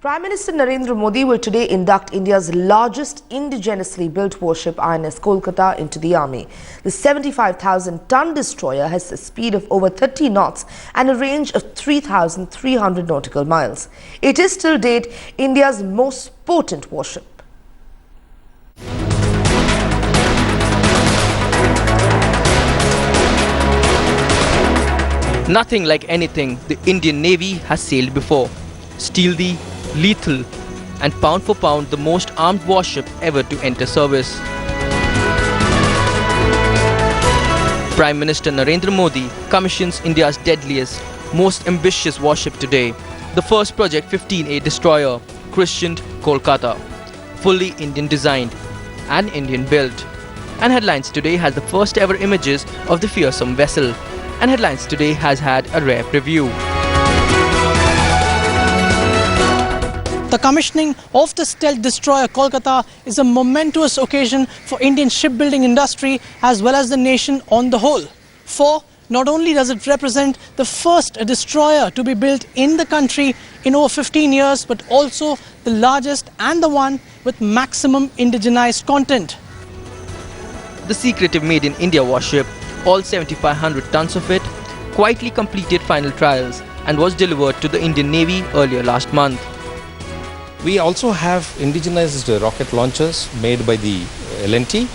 Prime Minister Narendra Modi will today induct India's largest indigenously built warship INS Kolkata into the army. The 75,000-ton destroyer has a speed of over 30 knots and a range of 3,300 nautical miles. It is till date India's most potent warship. Nothing like anything the Indian Navy has sailed before. Stealthy, lethal and pound for pound the most armed warship ever to enter service. Prime Minister Narendra Modi commissions India's deadliest, most ambitious warship today, the first Project 15A destroyer, christened Kolkata, fully Indian designed and Indian built. And Headlines Today has the first ever images of the fearsome vessel. And Headlines Today has had a rare preview. The commissioning of the stealth destroyer Kolkata is a momentous occasion for Indian shipbuilding industry as well as the nation on the whole. For not only does it represent the first destroyer to be built in the country in over 15 years, but also the largest and the one with maximum indigenized content. The secretive Made in India warship, all 7,500 tons of it, quietly completed final trials and was delivered to the Indian Navy earlier last month. We also have indigenized rocket launchers made by the L&T.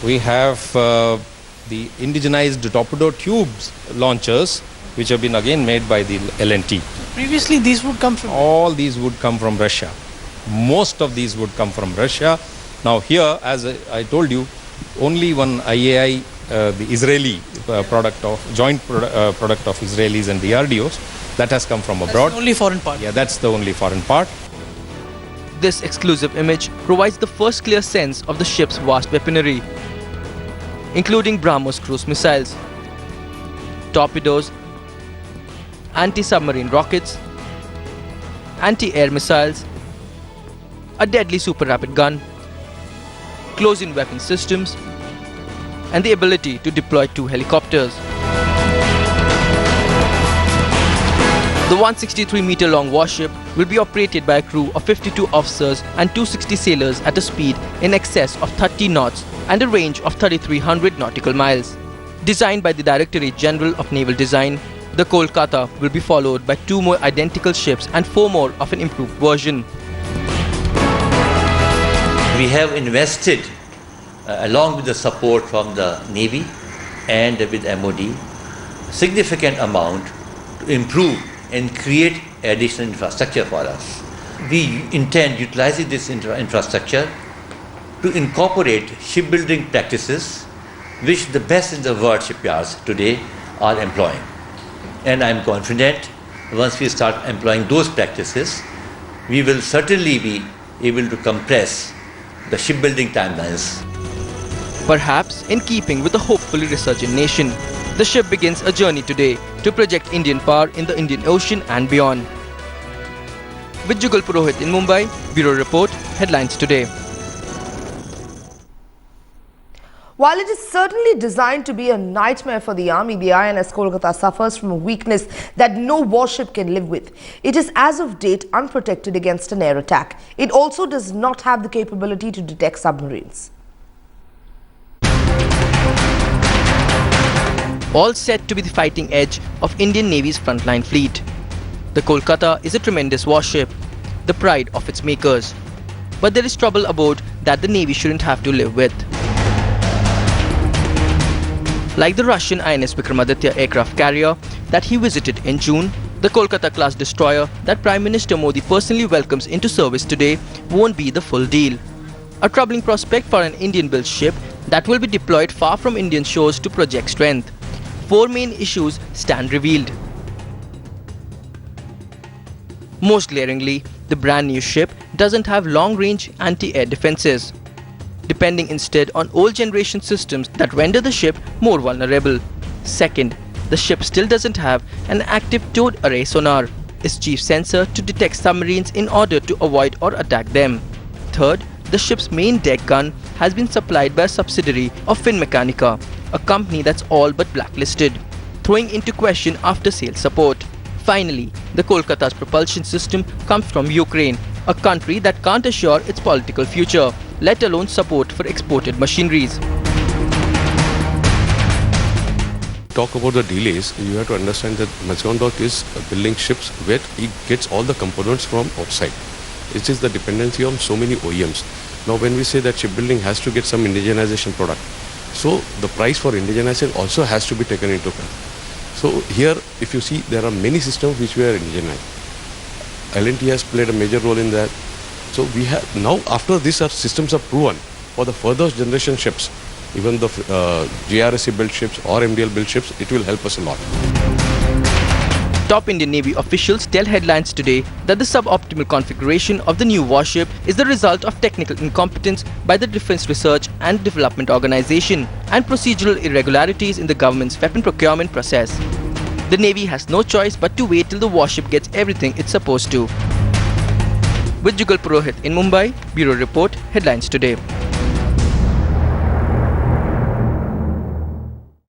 We have the indigenized torpedo tubes launchers which have been again made by the L&T. Previously these would come from? All these would come from Russia. Most of these would come from Russia. Now here, as I told you, only one IAI, the Israeli product of Israelis and DRDOs, that has come from abroad. That's the only foreign part? Yeah, that's the only foreign part. This exclusive image provides the first clear sense of the ship's vast weaponry, including BrahMos cruise missiles, torpedoes, anti-submarine rockets, anti-air missiles, a deadly super-rapid gun, close-in weapon systems, and the ability to deploy 2 helicopters. The 163-meter-long warship will be operated by a crew of 52 officers and 260 sailors at a speed in excess of 30 knots and a range of 3,300 nautical miles. Designed by the Directorate General of Naval Design, the Kolkata will be followed by 2 more identical ships and 4 more of an improved version. We have invested, along with the support from the Navy and with MOD, significant amount to improve and create additional infrastructure for us. We intend utilizing this infrastructure to incorporate shipbuilding practices which the best in the world shipyards today are employing. And I'm confident once we start employing those practices, we will certainly be able to compress the shipbuilding timelines. Perhaps in keeping with the hopefully resurgent nation, the ship begins a journey today to project Indian power in the Indian Ocean and beyond. With Jugal Purohit in Mumbai, Bureau Report, Headlines Today. While it is certainly designed to be a nightmare for the army, the INS Kolkata suffers from a weakness that no warship can live with. It is as of date unprotected against an air attack. It also does not have the capability to detect submarines. All set to be the fighting edge of Indian Navy's frontline fleet. The Kolkata is a tremendous warship, the pride of its makers. But there is trouble aboard that the Navy shouldn't have to live with. Like the Russian INS Vikramaditya aircraft carrier that he visited in June, the Kolkata-class destroyer that Prime Minister Modi personally welcomes into service today won't be the full deal. A troubling prospect for an Indian-built ship that will be deployed far from Indian shores to project strength. 4 main issues stand revealed. Most glaringly, the brand new ship doesn't have long-range anti-air defenses, depending instead on old generation systems that render the ship more vulnerable. Second, the ship still doesn't have an active towed array sonar, its chief sensor to detect submarines in order to avoid or attack them. Third, the ship's main deck gun has been supplied by a subsidiary of Finmeccanica, a company that's all but blacklisted, throwing into question after-sales support. Finally, the Kolkata's propulsion system comes from Ukraine, a country that can't assure its political future, let alone support for exported machineries. Talk about the delays, you have to understand that Mazagon Dock is building ships where it gets all the components from outside. It is the dependency on so many OEMs. Now when we say that shipbuilding has to get some indigenization product, so the price for indigenization also has to be taken into account. So here, if you see, there are many systems which we are indigenized. L&T has played a major role in that. So we have, now after this our systems are proven for the further generation ships, even the GRSC built ships or MDL built ships, it will help us a lot. Top Indian Navy officials tell headlines today that the suboptimal configuration of the new warship is the result of technical incompetence by the Defence Research and Development Organization and procedural irregularities in the government's weapon procurement process. The Navy has no choice but to wait till the warship gets everything it's supposed to. With Jugal Purohit in Mumbai, Bureau Report, Headlines Today.